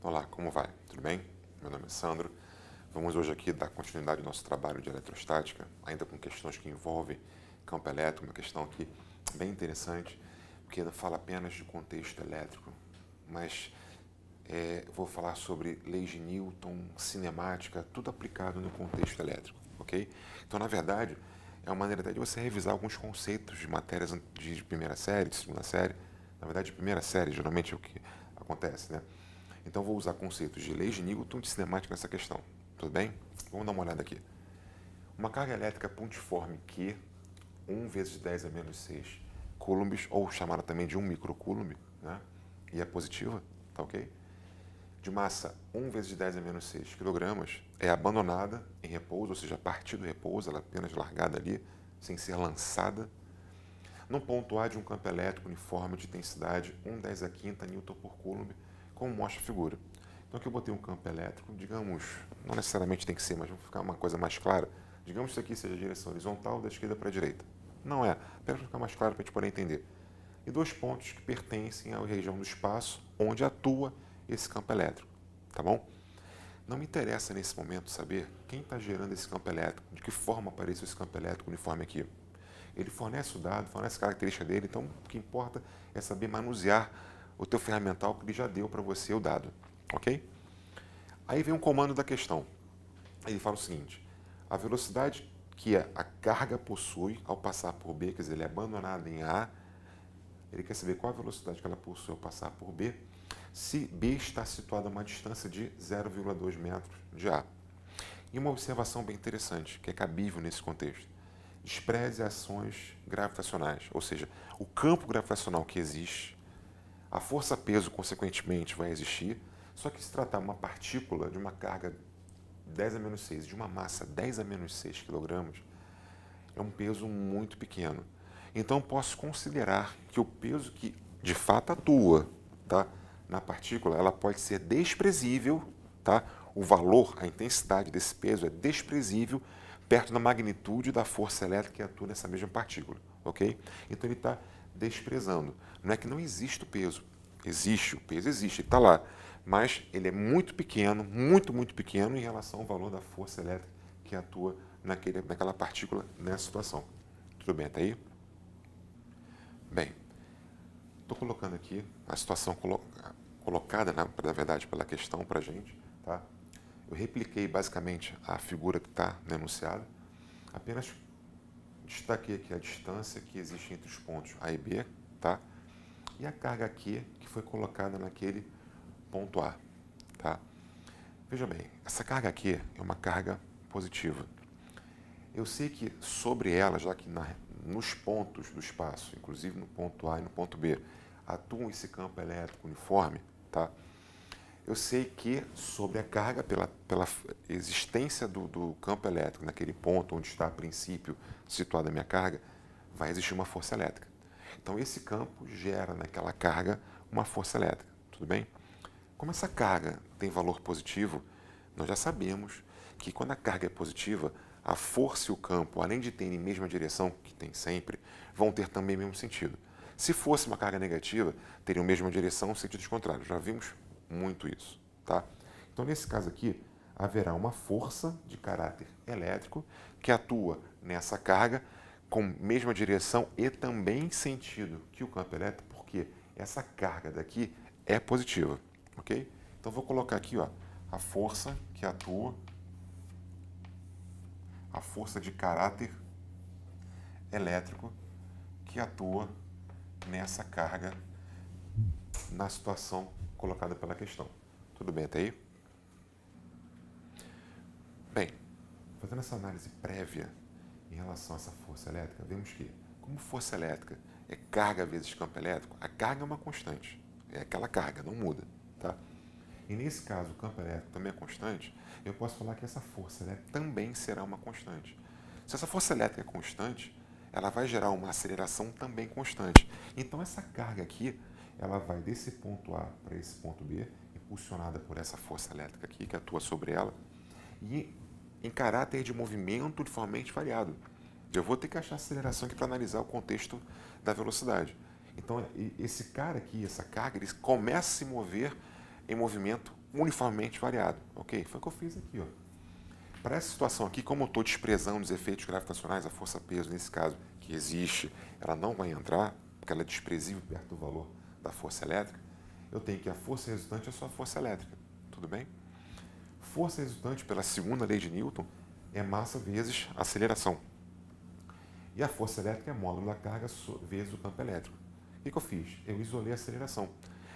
Olá, como vai? Tudo bem? Meu nome é Sandro. Vamos hoje aqui dar continuidade ao nosso trabalho de eletrostática, ainda com questões que envolvem campo elétrico, uma questão aqui bem interessante, porque não fala apenas de contexto elétrico, mas vou falar sobre leis de Newton, cinemática, tudo aplicado no contexto elétrico, ok? Então, na verdade, é uma maneira até de você revisar alguns conceitos de matérias de primeira série, de segunda série, na verdade, de primeira série, geralmente é o que acontece, né? Então, vou usar conceitos de leis de Newton, de cinemática nessa questão, tudo bem? Vamos dar uma olhada aqui. Uma carga elétrica pontiforme Q, 1 vezes 10 a menos 6 coulombs, ou chamada também de 1 microcoulomb, né? E é positiva, tá ok? De massa 1 vezes 10 a menos 6 kg, é abandonada em repouso, ou seja, a partir do repouso, ela é apenas largada ali, sem ser lançada, num ponto A de um campo elétrico uniforme de intensidade 1/10 a quinta Newton por Coulomb, como mostra a figura. Então aqui eu botei um campo elétrico, digamos, não necessariamente tem que ser, mas vamos ficar uma coisa mais clara. Digamos que isso aqui seja a direção horizontal da esquerda para a direita. Não é, apenas para ficar mais claro para a gente poder entender. E dois pontos que pertencem à região do espaço onde atua esse campo elétrico, tá bom? Não me interessa nesse momento saber quem está gerando esse campo elétrico, de que forma apareceu esse campo elétrico uniforme aqui. Ele fornece o dado, fornece a característica dele, então o que importa é saber manusear o teu ferramental que ele já deu para você o dado, ok? Aí vem um comando da questão. Ele fala o seguinte: a velocidade que a carga possui ao passar por B, quer dizer, ele é abandonado em A, ele quer saber qual a velocidade que ela possui ao passar por B, se B está situado a uma distância de 0,2 metros de A. E uma observação bem interessante, que é cabível nesse contexto. Despreze ações gravitacionais, ou seja, o campo gravitacional que existe, a força-peso, consequentemente, vai existir, só que se tratar uma partícula de uma carga 10 a menos 6, de uma massa 10 a menos 6 kg, é um peso muito pequeno. Então, posso considerar que o peso que de fato atua, tá, na partícula, ela pode ser desprezível, tá? O valor, a intensidade desse peso é desprezível perto da magnitude da força elétrica que atua nessa mesma partícula, ok? Então ele está desprezando. Não é que não existe o peso. Existe, o peso existe, ele está lá. Mas ele é muito pequeno, muito pequeno em relação ao valor da força elétrica que atua naquela partícula nessa situação. Tudo bem até aí? Bem, estou colocando aqui a situação colocada, na verdade, pela questão para a gente, tá? Eu repliquei basicamente a figura que está no enunciado, apenas destaquei aqui a distância que existe entre os pontos A e B, tá? E a carga Q que foi colocada naquele ponto A, tá? Veja bem, essa carga Q é uma carga positiva. Eu sei que sobre ela, já que nos pontos do espaço, inclusive no ponto A e no ponto B, atua esse campo elétrico uniforme, tá? Eu sei que sobre a carga, pela existência do campo elétrico naquele ponto onde está a princípio situada a minha carga, vai existir uma força elétrica. Então esse campo gera naquela carga uma força elétrica, tudo bem? Como essa carga tem valor positivo, nós já sabemos que quando a carga é positiva, a força e o campo, além de terem a mesma direção, que tem sempre, vão ter também o mesmo sentido. Se fosse uma carga negativa, teriam a mesma direção, sentidos contrários. Já vimos muito isso, tá? Então, nesse caso aqui, haverá uma força de caráter elétrico que atua nessa carga com mesma direção e também sentido que o campo elétrico, porque essa carga daqui é positiva, ok? Então, vou colocar aqui, ó, a força que atua, a força de caráter elétrico que atua nessa carga na situação colocada pela questão. Tudo bem até aí? Bem, fazendo essa análise prévia em relação a essa força elétrica, vemos que, como força elétrica é carga vezes campo elétrico, a carga é uma constante. É aquela carga, não muda, tá? E nesse caso, o campo elétrico também é constante, eu posso falar que essa força elétrica também será uma constante. Se essa força elétrica é constante, ela vai gerar uma aceleração também constante. Então essa carga aqui, ela vai desse ponto A para esse ponto B, impulsionada por essa força elétrica aqui, que atua sobre ela, e em caráter de movimento uniformemente variado. Eu vou ter que achar aceleração aqui para analisar o contexto da velocidade. Então esse cara aqui, essa carga, ele começa a se mover em movimento uniformemente variado, ok? Foi o que eu fiz aqui, ó. Para essa situação aqui, como eu estou desprezando os efeitos gravitacionais, a força-peso, nesse caso, que existe, ela não vai entrar, porque ela é desprezível perto do valor da força elétrica, eu tenho que a força resultante é só a força elétrica, tudo bem? Força resultante, pela segunda lei de Newton, é massa vezes aceleração. E a força elétrica é módulo da carga vezes o campo elétrico. O que eu fiz? Eu isolei a aceleração.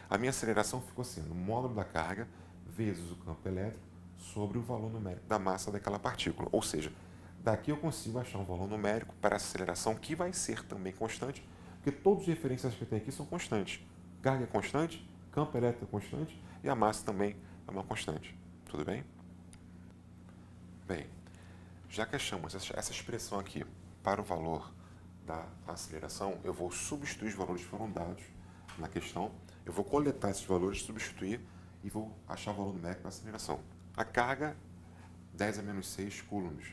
A minha aceleração ficou sendo módulo da carga vezes o campo elétrico sobre o valor numérico da massa daquela partícula. Ou seja, daqui eu consigo achar um valor numérico para a aceleração que vai ser também constante, porque todos os referenciais que eu tenho aqui são constantes. Carga é constante, campo elétrico é constante e a massa também é uma constante. Tudo bem? Bem, já que achamos essa expressão aqui para o valor da aceleração, eu vou substituir os valores que foram dados na questão, eu vou coletar esses valores, substituir e vou achar o valor numérico da aceleração. A carga, 10 a menos 6 coulombs.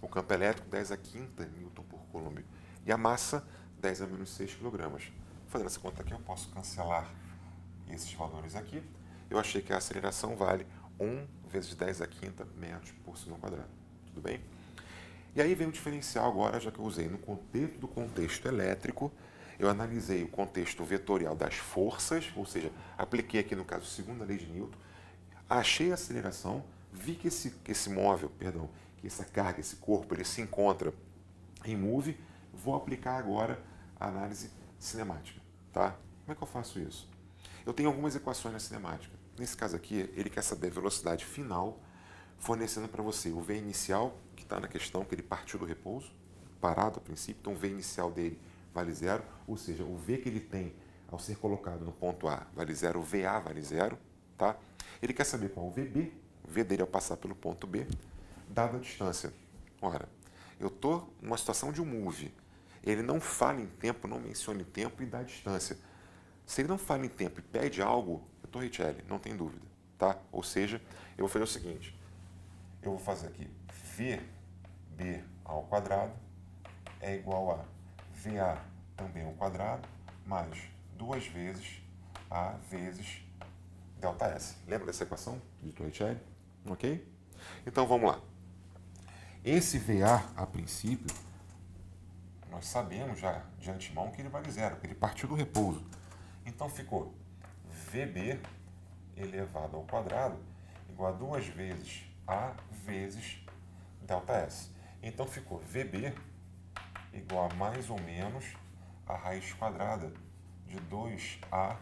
O campo elétrico, 10 a quinta newton por coulomb. E a massa, 10 a menos 6 kg. Fazendo essa conta aqui, eu posso cancelar esses valores aqui. Eu achei que a aceleração vale 1 vezes 10 a quinta metros por segundo ao quadrado. Tudo bem? E aí vem o diferencial agora, já que eu usei no contexto do contexto elétrico, eu analisei o contexto vetorial das forças, ou seja, apliquei aqui no caso a segunda lei de Newton, achei a aceleração, vi que esse móvel, perdão, que essa carga, esse corpo, ele se encontra em move, vou aplicar agora a análise cinemática, tá? Como é que eu faço isso? Eu tenho algumas equações na cinemática. Nesse caso aqui, ele quer saber a velocidade final, fornecendo para você o V inicial, que está na questão, que ele partiu do repouso, parado a princípio, então o V inicial dele vale zero, ou seja, o V que ele tem ao ser colocado no ponto A vale zero, o VA vale zero, tá? Ele quer saber qual é o VB, o V dele ao passar pelo ponto B, dada a distância. Ora, eu estou numa situação de um move, ele não fala em tempo, não menciona em tempo e dá distância. Se ele não fala em tempo e pede algo, eu Torricelli, não tem dúvida, tá? Ou seja, eu vou fazer o seguinte, eu vou fazer aqui VB ao quadrado é igual a VA também ao quadrado mais 2 vezes A vezes ΔS. Lembra dessa equação de Torricelli? Ok? Então vamos lá. Esse VA, a princípio, nós sabemos já de antemão que ele vale zero, porque ele partiu do repouso. Então ficou VB elevado ao quadrado igual a 2 vezes A vezes ΔS. Então ficou VB igual a mais ou menos a raiz quadrada de 2A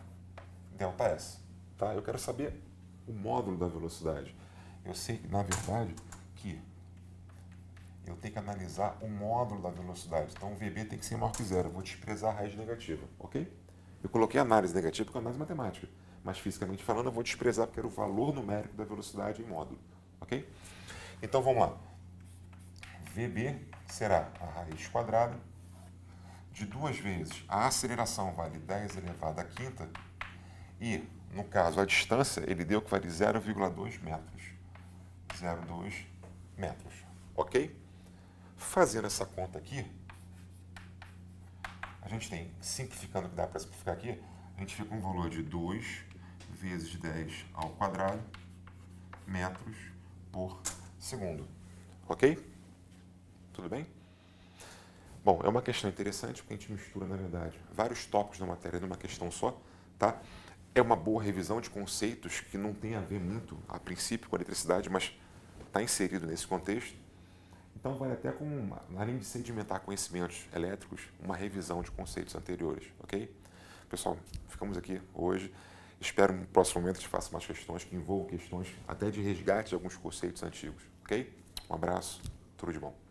ΔS. Tá? Eu quero saber o módulo da velocidade. Eu sei, na verdade, que eu tenho que analisar o módulo da velocidade. Então, o VB tem que ser maior que zero. Eu vou desprezar a raiz negativa, ok? Eu coloquei análise negativa porque é análise matemática. Mas, fisicamente falando, eu vou desprezar porque era o valor numérico da velocidade em módulo, ok? Então, vamos lá. VB será a raiz quadrada de 2 vezes. A aceleração vale 10 elevado à quinta. E, no caso, a distância, ele deu que vale 0,2 metros. 0,2 metros, ok? Fazendo essa conta aqui, a gente tem, simplificando o que dá para simplificar aqui, a gente fica com um valor de 2 vezes 10 ao quadrado metros por segundo, ok? Tudo bem? Bom, é uma questão interessante porque a gente mistura, na verdade, vários tópicos da matéria numa questão só, tá? É uma boa revisão de conceitos que não tem a ver muito, a princípio, com a eletricidade, mas está inserido nesse contexto. Então, vale até como, além de sedimentar conhecimentos elétricos, uma revisão de conceitos anteriores, ok? Pessoal, ficamos aqui hoje. Espero no próximo momento a gente faça mais questões que envolvam questões até de resgate de alguns conceitos antigos, ok? Um abraço, tudo de bom.